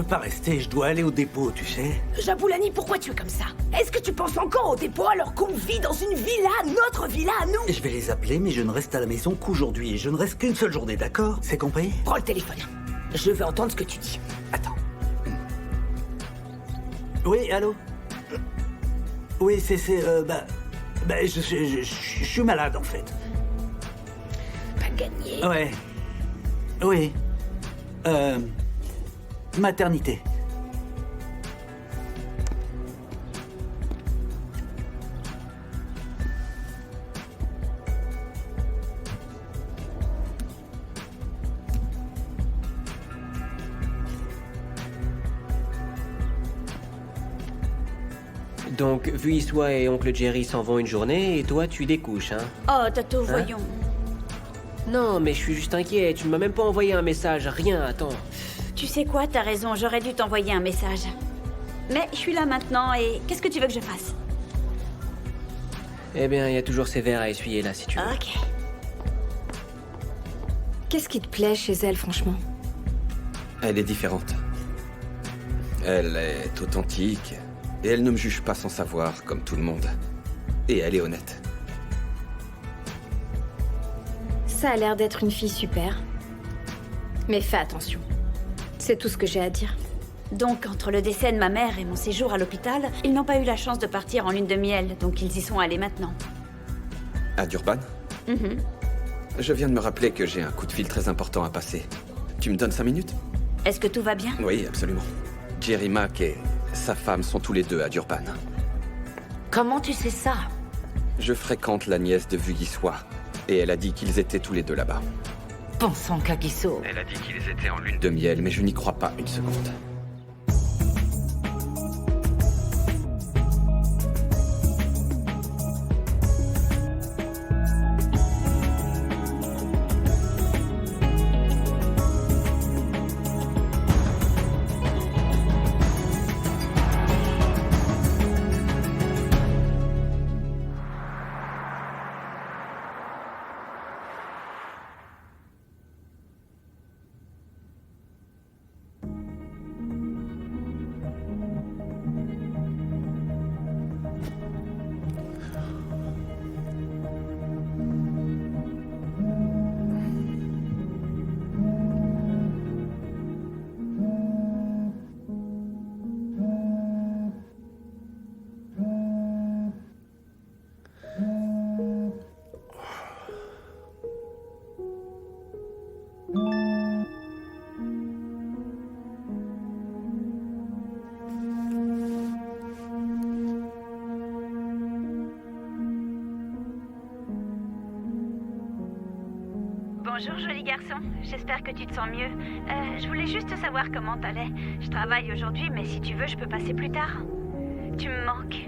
pas rester, je dois aller au dépôt, tu sais. Jaboulani, pourquoi tu es comme ça? Est-ce que tu penses encore au dépôt alors qu'on vit dans une villa, notre villa à nous? Je vais les appeler, mais je ne reste à la maison qu'aujourd'hui. Et je ne reste qu'une seule journée, d'accord? C'est compris? Prends le téléphone. Je veux entendre ce que tu dis. Attends. Oui, allô? Oui, je suis malade, en fait. Pas gagné. Ouais. Oui. Maternité. Donc, Vuiswa et Oncle Jerry s'en vont une journée et toi, tu découches, hein? Oh, Tato, voyons. Non, mais je suis juste inquiet. Tu ne m'as même pas envoyé un message, rien, attends. Tu sais quoi, t'as raison, j'aurais dû t'envoyer un message. Mais je suis là maintenant et qu'est-ce que tu veux que je fasse? Eh bien, il y a toujours ces verres à essuyer là, si tu veux. Ok. Qu'est-ce qui te plaît chez elle, franchement? Elle est différente. Elle est authentique. Et elle ne me juge pas sans savoir, comme tout le monde. Et elle est honnête. Ça a l'air d'être une fille super. Mais fais attention. C'est tout ce que j'ai à dire. Donc, entre le décès de ma mère et mon séjour à l'hôpital, ils n'ont pas eu la chance de partir en lune de miel, donc ils y sont allés maintenant. À Durban? Mhm. Je viens de me rappeler que j'ai un coup de fil très important à passer. Tu me donnes 5 minutes? Est-ce que tout va bien? Oui, absolument. Jerry Mack et sa femme sont tous les deux à Durban. Comment tu sais ça? Je fréquente la nièce de Vugiswa. Et elle a dit qu'ils étaient tous les deux là-bas. Pensons Kagiso. Elle a dit qu'ils étaient en lune de miel, mais je n'y crois pas une seconde. Bonjour, joli garçon. J'espère que tu te sens mieux. Je voulais juste savoir comment t'allais. Je travaille aujourd'hui, mais si tu veux, je peux passer plus tard. Tu me manques.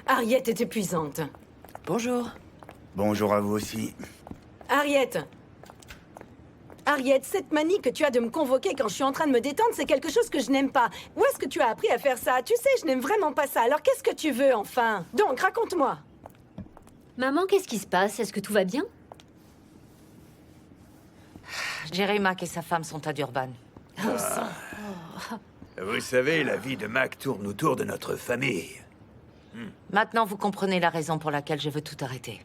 Harriet est épuisante. Bonjour. Bonjour à vous aussi. Harriet! Harriet, cette manie que tu as de me convoquer quand je suis en train de me détendre, c'est quelque chose que je n'aime pas. Où est-ce que tu as appris à faire ça? Tu sais, je n'aime vraiment pas ça. Alors qu'est-ce que tu veux, enfin? Donc, raconte-moi. Maman, qu'est-ce qui se passe? Est-ce que tout va bien? Jerry Mack et sa femme sont à Durban. Vous savez, la vie de Mac tourne autour de notre famille. Maintenant, vous comprenez la raison pour laquelle je veux tout arrêter.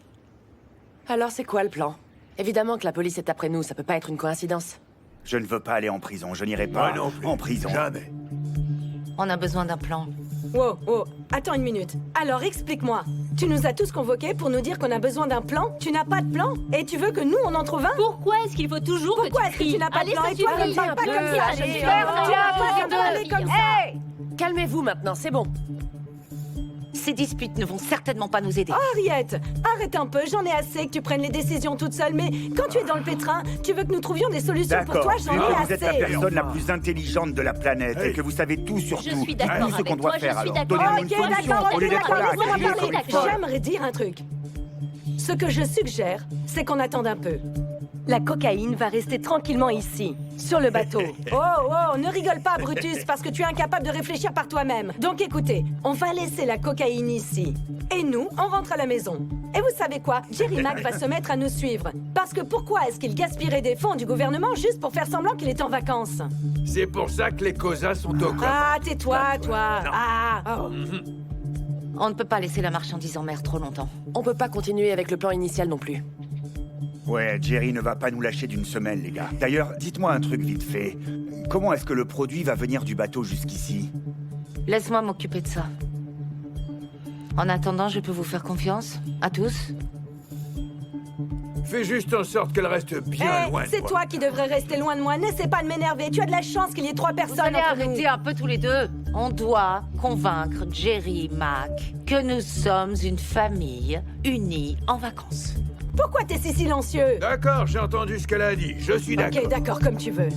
Alors, c'est quoi le plan? Évidemment que la police est après nous, ça peut pas être une coïncidence. Je ne veux pas aller en prison, je n'irai pas en prison. Jamais. On a besoin d'un plan. Wow, wow, attends une minute. Alors, explique-moi. Tu nous as tous convoqués pour nous dire qu'on a besoin d'un plan? Tu n'as pas de plan? Et tu veux que nous, on en trouve un? Pourquoi est-ce qu'il faut toujours Pourquoi est-ce que tu n'as pas de plan? Et toi, ne me parle pas comme ça, je suis pas parler comme ça. Calmez-vous maintenant, c'est bon. Ces disputes ne vont certainement pas nous aider. Oh, Harriet, arrête un peu, j'en ai assez que tu prennes les décisions toute seule, mais quand tu es dans le pétrin, tu veux que nous trouvions des solutions pour D'accord, toi, j'en ai vous êtes la assez. personne la plus intelligente de la planète et que vous savez tout sur Je tout. suis d'accord Dites-nous ce avec qu'on doit toi, je faire suis alors. d'accord Donnez-nous avec une toi, solution d'accord, au lieu d'être là à laissez-moi crier parler, comme une d'accord. folle. J'aimerais dire un truc. Ce que je suggère, c'est qu'on attende un peu. La cocaïne va rester tranquillement ici, sur le bateau. Oh, ne rigole pas, Brutus, parce que tu es incapable de réfléchir par toi-même. Donc écoutez, on va laisser la cocaïne ici. Et nous, on rentre à la maison. Et vous savez quoi? Jerry Mac va se mettre à nous suivre. Parce que pourquoi est-ce qu'il gaspillerait des fonds du gouvernement juste pour faire semblant qu'il est en vacances? C'est pour ça que les Cosas sont au coin. Ah, tais-toi, toi. Ah, oh. On ne peut pas laisser la marchandise en mer trop longtemps. On peut pas continuer avec le plan initial non plus. Ouais, Jerry ne va pas nous lâcher d'une semelle, les gars. D'ailleurs, dites-moi un truc vite fait. Comment est-ce que le produit va venir du bateau jusqu'ici? Laisse-moi m'occuper de ça. En attendant, je peux vous faire confiance? À tous? Fais juste en sorte qu'elle reste bien loin de c'est moi. toi qui devrais rester loin de moi. N'essaie pas de m'énerver. Tu as de la chance qu'il y ait 3 Vous personnes allez entre nous. arrêter un peu tous les deux. On doit convaincre Jerry Mac que nous sommes une famille unie en vacances. Pourquoi t'es si silencieux? D'accord, j'ai entendu ce qu'elle a dit. Je suis d'accord. Ok, d'accord, comme tu veux.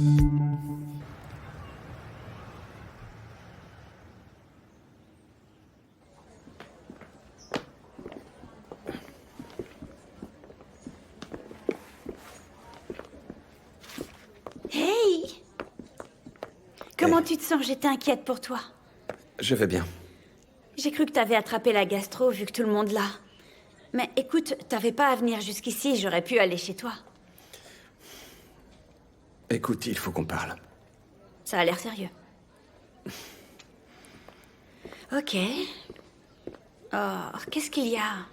Hey! Comment tu te sens? J'étais inquiète pour toi. Je vais bien. J'ai cru que t'avais attrapé la gastro vu que tout le monde l'a. Mais écoute, t'avais pas à venir jusqu'ici, j'aurais pu aller chez toi. Écoute, il faut qu'on parle. Ça a l'air sérieux. Ok. Oh, qu'est-ce qu'il y a?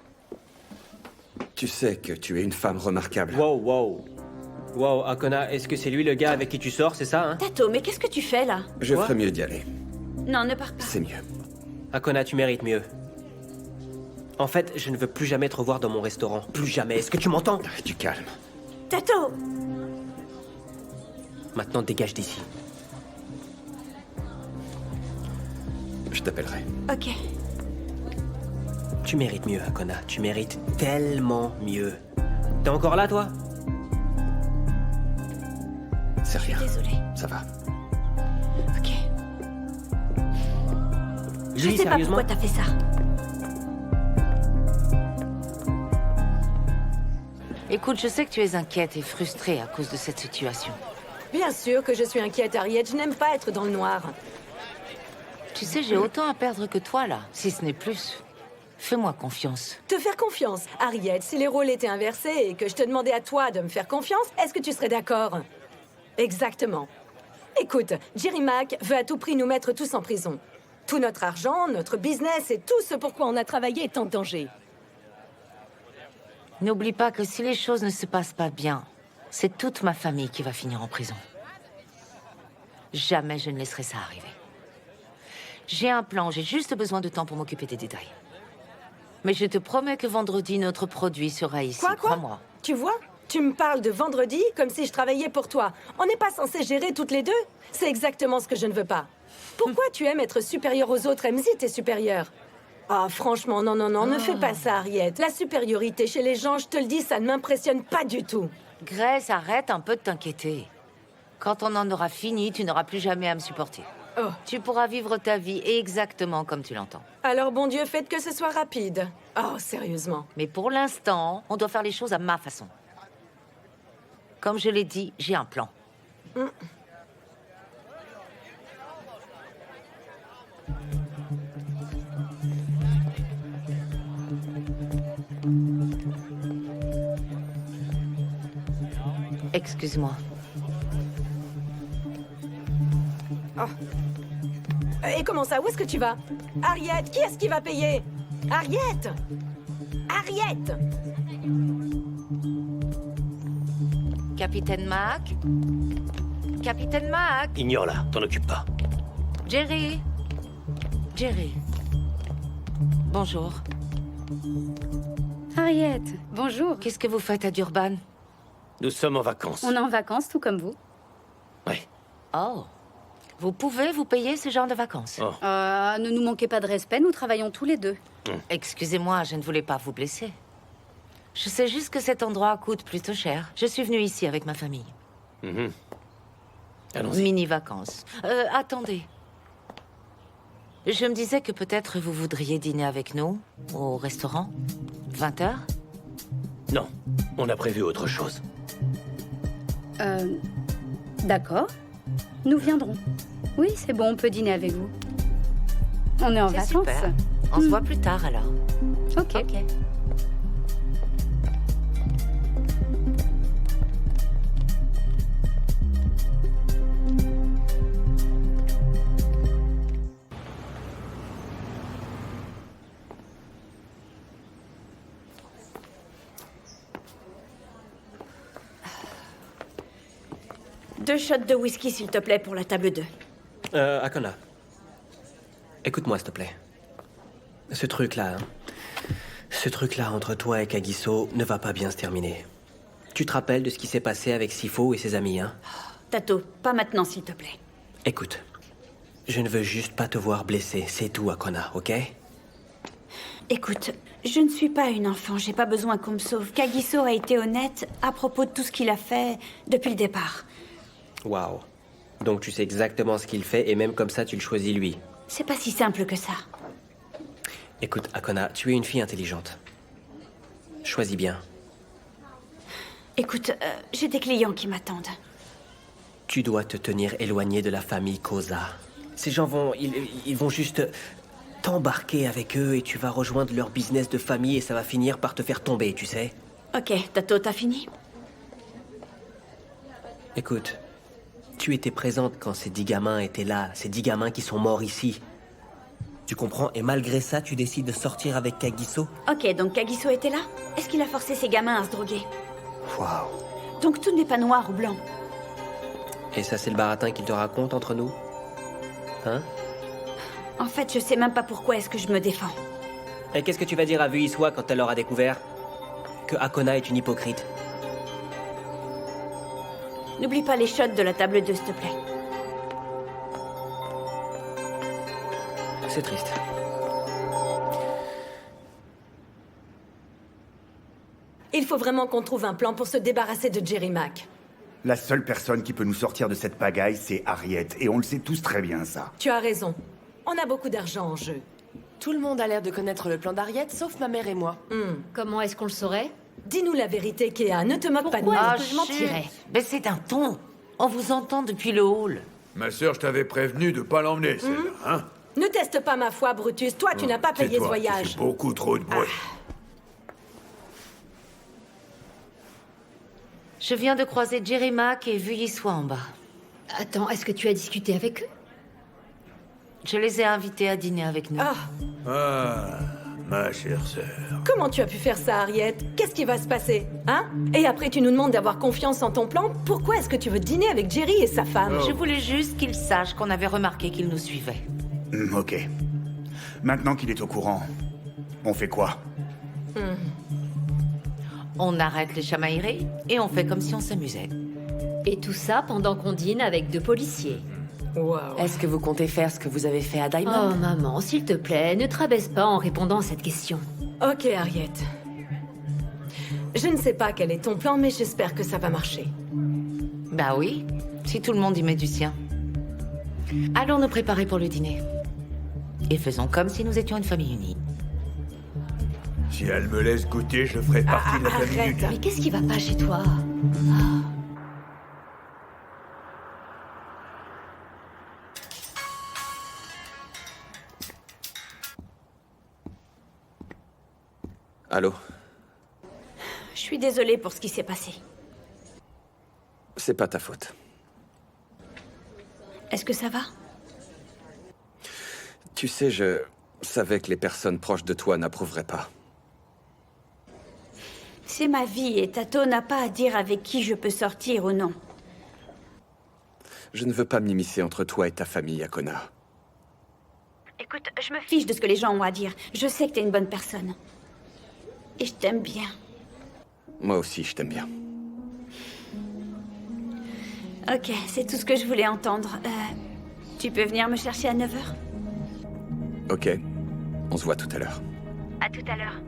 Tu sais que tu es une femme remarquable. Wow, Akona, est-ce que c'est lui le gars avec qui tu sors, c'est ça, hein? Tato, mais qu'est-ce que tu fais là? Je Quoi? ferais mieux d'y aller. Non, ne pars pas. C'est mieux. Akona, tu mérites mieux. En fait, je ne veux plus jamais te revoir dans mon restaurant. Plus jamais. Est-ce que tu m'entends? Du calme. Tato! Maintenant, dégage d'ici. Je t'appellerai. Ok. Tu mérites mieux, Akona. Tu mérites tellement mieux. T'es encore là, toi? C'est rien. Désolée. Ça va. Ok. Je Julie, sais pas sérieusement? pourquoi t'as fait ça. Écoute, je sais que tu es inquiète et frustrée à cause de cette situation. Bien sûr que je suis inquiète, Harriet. Je n'aime pas être dans le noir. Tu sais, j'ai autant à perdre que toi, là, si ce n'est plus. Fais-moi confiance. Te faire confiance. Harriet, si les rôles étaient inversés et que je te demandais à toi de me faire confiance, est-ce que tu serais d'accord? Exactement. Écoute, Jerry Mac veut à tout prix nous mettre tous en prison. Tout notre argent, notre business et tout ce pourquoi on a travaillé est en danger. N'oublie pas que si les choses ne se passent pas bien, c'est toute ma famille qui va finir en prison. Jamais je ne laisserai ça arriver. J'ai un plan, j'ai juste besoin de temps pour m'occuper des détails. Mais je te promets que vendredi, notre produit sera ici, Quoi crois-moi. Tu vois? Tu me parles de vendredi comme si je travaillais pour toi. On n'est pas censé gérer toutes les deux? C'est exactement ce que je ne veux pas. Pourquoi tu aimes être supérieur aux autres, même si t'es supérieur? Ah, franchement, non, ne fais pas ça, Harriet. La supériorité chez les gens, je te le dis, ça ne m'impressionne pas du tout. Grace, arrête un peu de t'inquiéter. Quand on en aura fini, tu n'auras plus jamais à me supporter. Oh. Tu pourras vivre ta vie exactement comme tu l'entends. Alors, bon Dieu, faites que ce soit rapide. Oh, sérieusement. Mais pour l'instant, on doit faire les choses à ma façon. Comme je l'ai dit, j'ai un plan. Excuse-moi. Oh. Et comment ça? Où est-ce que tu vas? Harriet, qui est-ce qui va payer? Harriet! Harriet! Capitaine Mac? Capitaine Mac? Ignore-la, t'en occupe pas. Jerry? Jerry. Bonjour. Harriet, bonjour. Qu'est-ce que vous faites à Durban? Nous sommes en vacances. On est en vacances, tout comme vous. Ouais. Oh. Vous pouvez vous payer ce genre de vacances? Oh. Ne nous manquez pas de respect, nous travaillons tous les deux. Excusez-moi, je ne voulais pas vous blesser. Je sais juste que cet endroit coûte plutôt cher. Je suis venue ici avec ma famille. Allons-y. Mini-vacances. Attendez. Je me disais que peut-être vous voudriez dîner avec nous, au restaurant. 20h? Non, on a prévu autre chose. D'accord. Nous viendrons. Oui, c'est bon, on peut dîner avec vous. On est en C'est vacances. super. On se voit plus tard alors. Ok. Deux shots de whisky, s'il te plaît, pour la table 2. Akona. Écoute-moi, s'il te plaît. Ce truc-là entre toi et Kagiso ne va pas bien se terminer. Tu te rappelles de ce qui s'est passé avec Sifo et ses amis, hein? Tato, pas maintenant, s'il te plaît. Écoute, je ne veux juste pas te voir blessé, c'est tout, Akona, ok? Écoute, je ne suis pas une enfant, j'ai pas besoin qu'on me sauve. Kagiso a été honnête à propos de tout ce qu'il a fait depuis le départ. Waouh. Donc tu sais exactement ce qu'il fait et même comme ça tu le choisis lui. C'est pas si simple que ça. Écoute, Akona, tu es une fille intelligente. Choisis bien. Écoute, j'ai des clients qui m'attendent. Tu dois te tenir éloigné de la famille Koza. Ces gens ils vont juste t'embarquer avec eux et tu vas rejoindre leur business de famille et ça va finir par te faire tomber, tu sais. Ok, Tato, t'as fini? Écoute, tu étais présente quand ces 10 gamins étaient là, ces 10 gamins qui sont morts ici. Tu comprends? Et malgré ça, tu décides de sortir avec Kagiso? Ok, donc Kagiso était là? Est-ce qu'il a forcé ses gamins à se droguer? Waouh. Donc tout n'est pas noir ou blanc. Et ça, c'est le baratin qu'il te raconte entre nous? Hein? En fait, je sais même pas pourquoi est-ce que je me défends. Et qu'est-ce que tu vas dire à Vuiswa quand elle aura découvert que Akona est une hypocrite? N'oublie pas les shots de la table 2, s'il te plaît. C'est triste. Il faut vraiment qu'on trouve un plan pour se débarrasser de Jerry Mac. La seule personne qui peut nous sortir de cette pagaille, c'est Harriet. Et on le sait tous très bien, ça. Tu as raison. On a beaucoup d'argent en jeu. Tout le monde a l'air de connaître le plan d'Harriet, sauf ma mère et moi. Comment est-ce qu'on le saurait? Dis-nous la vérité, Kéa. Ne te moque pas de nous. Ah, je mentirais? Mais c'est d'un ton. On vous entend depuis le hall. Ma sœur, je t'avais prévenu de pas l'emmener, celle-là, hein? Ne teste pas ma foi, Brutus. Toi, tu n'as pas C'est payé ce toi qui voyage. fais beaucoup trop de bruit. Je viens de croiser Jerry Mac et Vuiswa en bas. Attends, est-ce que tu as discuté avec eux? Je les ai invités à dîner avec nous. Ah, ma chère sœur. Comment tu as pu faire ça, Harriet? Qu'est-ce qui va se passer? Hein? Et après, tu nous demandes d'avoir confiance en ton plan? Pourquoi est-ce que tu veux dîner avec Jerry et sa femme? Je voulais juste qu'ils sachent qu'on avait remarqué qu'ils nous suivaient. Ok. Maintenant qu'il est au courant, on fait quoi? On arrête les chamailleries et on fait comme si on s'amusait. Et tout ça pendant qu'on dîne avec 2 policiers. Wow. Est-ce que vous comptez faire ce que vous avez fait à Oh Diamond? maman, s'il te plaît, ne te rabaisse pas en répondant à cette question. Ok, Harriet. Je ne sais pas quel est ton plan, mais j'espère que ça va marcher. Bah oui, si tout le monde y met du sien. Allons nous préparer pour le dîner. Et faisons comme si nous étions une famille unie. Si elle me laisse goûter, je ferai partie de la famille arrête. unie. Mais qu'est-ce qui va pas chez toi? Allô? Je suis désolée pour ce qui s'est passé. C'est pas ta faute. Est-ce que ça va? Tu sais, je savais que les personnes proches de toi n'approuveraient pas. C'est ma vie et Tato n'a pas à dire avec qui je peux sortir ou non. Je ne veux pas m'immiscer entre toi et ta famille, Akona. Écoute, je me fiche de ce que les gens ont à dire. Je sais que t'es une bonne personne. Et je t'aime bien. Moi aussi, je t'aime bien. Ok, c'est tout ce que je voulais entendre. Tu peux venir me chercher à 9h? Ok. On se voit tout à l'heure. À tout à l'heure.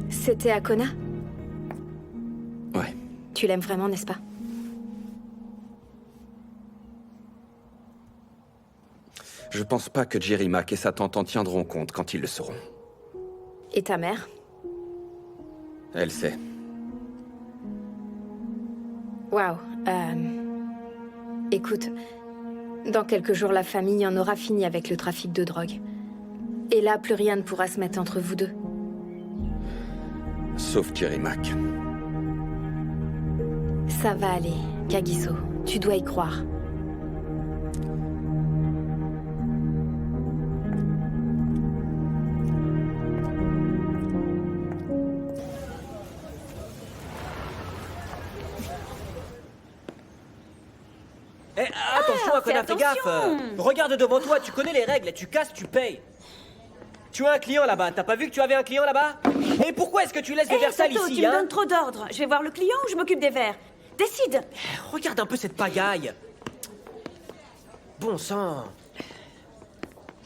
C'était Akona? Ouais. Tu l'aimes vraiment, n'est-ce pas? Je pense pas que Jerry Mac et sa tante en tiendront compte quand ils le sauront. Et ta mère? Elle sait. Waouh. Écoute, dans quelques jours, la famille en aura fini avec le trafic de drogue. Et là, plus rien ne pourra se mettre entre vous deux. Sauf Jerry Mack. Ça va aller, Kagiso. Tu dois y croire. Eh, attention, Akona, fais gaffe. Regarde devant toi, tu connais les règles. Tu casses, tu payes. Tu as un client là-bas. T'as pas vu que tu avais un client là-bas? Et pourquoi est-ce que tu laisses des verres sales ici, tu me donnes trop d'ordres. Je vais voir le client ou je m'occupe des verres. Décide. Regarde un peu cette pagaille. Bon sang.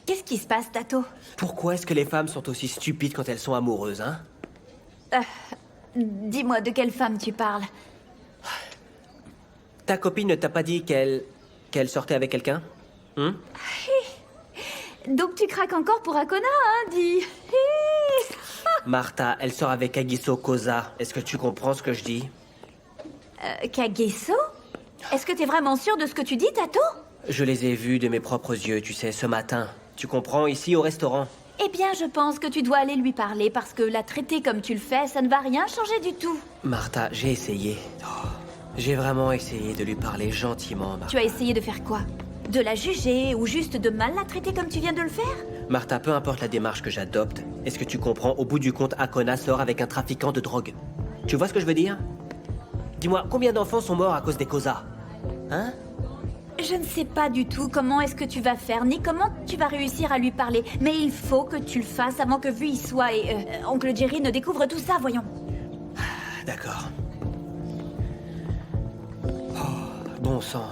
Qu'est-ce qui se passe, Tato? Pourquoi est-ce que les femmes sont aussi stupides quand elles sont amoureuses, hein? Dis-moi, de quelle femme tu parles? Ta copine ne t'a pas dit qu'elle sortait avec quelqu'un? Donc tu craques encore pour Akona, hein, dis. Martha, elle sort avec Kagiso Koza. Est-ce que tu comprends ce que je dis? Kagiso? Est-ce que t'es vraiment sûr de ce que tu dis, Tato? Je les ai vus de mes propres yeux, tu sais, ce matin. Tu comprends, ici au restaurant. Eh bien, je pense que tu dois aller lui parler parce que la traiter comme tu le fais, ça ne va rien changer du tout. Martha, j'ai essayé. J'ai vraiment essayé de lui parler gentiment, Martha. Tu as essayé de faire quoi? De la juger ou juste de mal la traiter comme tu viens de le faire? Martha, peu importe la démarche que j'adopte, est-ce que tu comprends, au bout du compte, Akona sort avec un trafiquant de drogue. Tu vois ce que je veux dire? Dis-moi, combien d'enfants sont morts à cause des Koza? Hein? Je ne sais pas du tout comment est-ce que tu vas faire, ni comment tu vas réussir à lui parler. Mais il faut que tu le fasses avant que Vu y soit et Oncle Jerry ne découvre tout ça, voyons. D'accord. Oh, bon sang.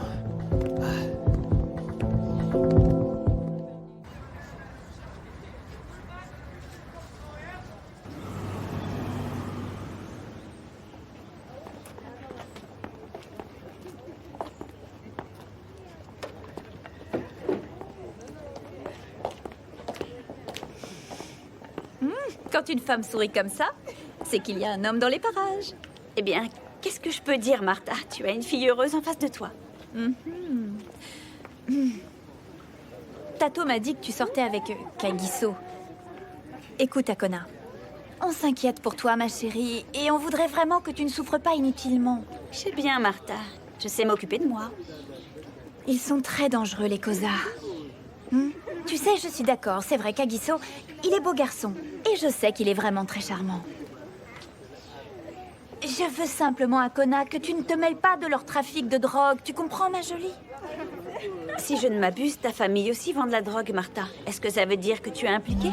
Quand une femme sourit comme ça, c'est qu'il y a un homme dans les parages. Eh bien, qu'est-ce que je peux dire, Martha? Tu as une fille heureuse en face de toi. Tato m'a dit que tu sortais avec Kagiso. Écoute, Akona, on s'inquiète pour toi, ma chérie, et on voudrait vraiment que tu ne souffres pas inutilement. Je sais bien, Martha. Je sais m'occuper de moi. Ils sont très dangereux, les Koza. Tu sais, je suis d'accord, c'est vrai, Kagiso, il est beau garçon. Et je sais qu'il est vraiment très charmant. Je veux simplement, Akona, que tu ne te mêles pas de leur trafic de drogue. Tu comprends, ma jolie? Si je ne m'abuse, ta famille aussi vend de la drogue, Martha. Est-ce que ça veut dire que tu es impliquée?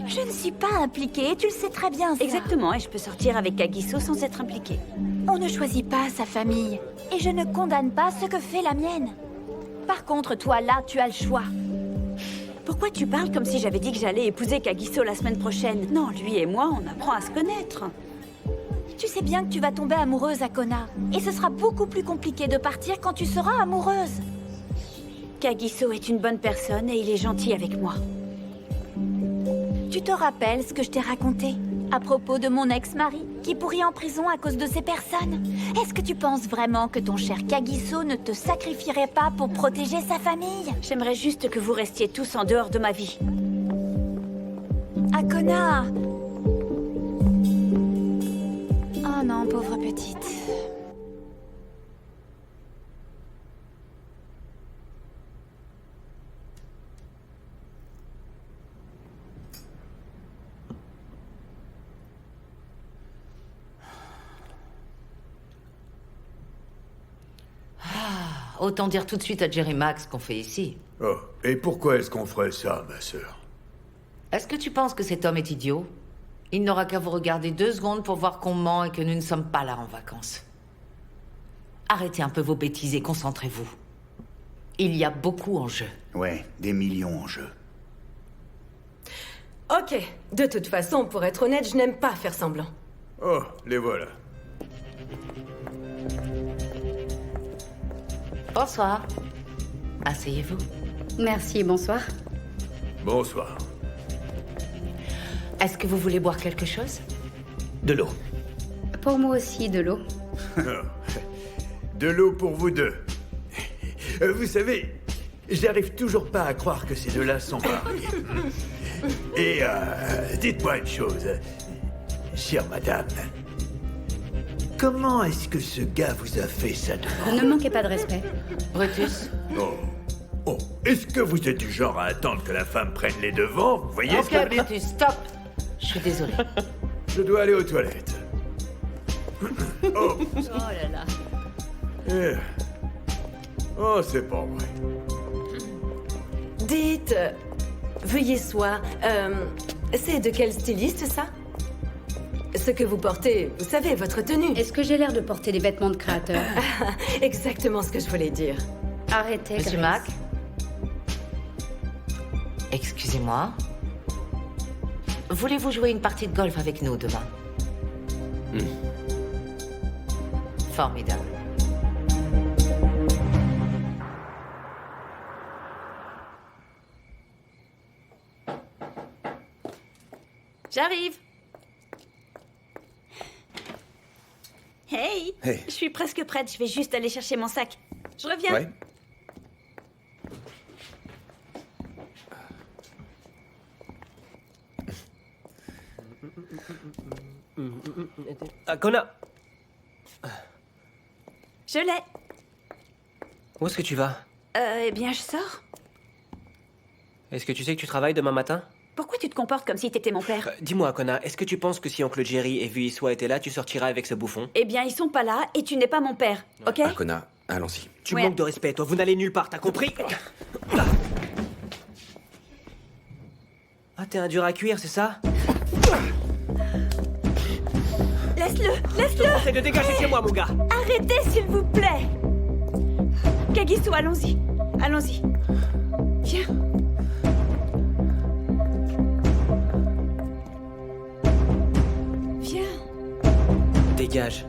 Je ne suis pas impliquée, tu le sais très bien, ça. Exactement, et je peux sortir avec Kagiso sans être impliquée. On ne choisit pas sa famille. Et je ne condamne pas ce que fait la mienne. Par contre, toi, là, tu as le choix. Pourquoi tu parles comme si j'avais dit que j'allais épouser Kagiso la semaine prochaine? Non, lui et moi, on apprend à se connaître. Tu sais bien que tu vas tomber amoureuse, Akona. Et ce sera beaucoup plus compliqué de partir quand tu seras amoureuse. Kagiso est une bonne personne et il est gentil avec moi. Tu te rappelles ce que je t'ai raconté à propos de mon ex-mari qui pourrit en prison à cause de ces personnes? Est-ce que tu penses vraiment que ton cher Kagiso ne te sacrifierait pas pour protéger sa famille? J'aimerais juste que vous restiez tous en dehors de ma vie. Akona! Oh non, pauvre petite. Autant dire tout de suite à Jerry Max qu'on fait ici. Oh, et pourquoi est-ce qu'on ferait ça, ma sœur? Est-ce que tu penses que cet homme est idiot? Il n'aura qu'à vous regarder 2 secondes pour voir qu'on ment et que nous ne sommes pas là en vacances. Arrêtez un peu vos bêtises et concentrez-vous. Il y a beaucoup en jeu. Ouais, des millions en jeu. Ok, de toute façon, pour être honnête, je n'aime pas faire semblant. Oh, les voilà. Bonsoir. Asseyez-vous. Merci, bonsoir. Bonsoir. Est-ce que vous voulez boire quelque chose? De l'eau. Pour moi aussi, de l'eau. De l'eau pour vous deux. Vous savez, j'arrive toujours pas à croire que ces deux-là sont mariés. Et dites-moi une chose, chère madame. Comment est-ce que ce gars vous a fait ça devant? Ne manquez pas de respect. Brutus. Oh, est-ce que vous êtes du genre à attendre que la femme prenne les devants? Vous voyez ce que je Ok, veux dire? Brutus, stop. Je suis désolée. Je dois aller aux toilettes. Oh. Oh là là. Oh, c'est pas vrai. Dites, veuillez soir. C'est de quel styliste, ça? Ce que vous portez, vous savez, votre tenue. Est-ce que j'ai l'air de porter des vêtements de créateur? Exactement ce que je voulais dire. Arrêtez, Monsieur Grace. Mac. Excusez-moi. Voulez-vous jouer une partie de golf avec nous demain? Formidable. J'arrive. Hey, Hey. Je suis presque prête, je vais juste aller chercher mon sac. Je reviens. Ouais. Kona, Je l'ai. où est-ce que tu vas? Eh bien, je sors. Est-ce que tu sais que tu travailles demain matin? Pourquoi tu te comportes comme si t'étais mon père? Dis-moi, Kona, est-ce que tu penses que si oncle Jerry et Vuissois étaient là, tu sortiras avec ce bouffon? Eh bien, ils sont pas là et tu n'es pas mon père, ok? Akona, allons-y. Tu Ouais. manques de respect, toi, vous n'allez nulle part, t'as compris? Ah, t'es un dur à cuire, c'est ça? Laisse-le, laisse-le! Essaye de dégager chez moi, mon gars! Arrêtez, s'il vous plaît! Kagiso, allons-y. Allons-y. Viens. Viens. Dégage.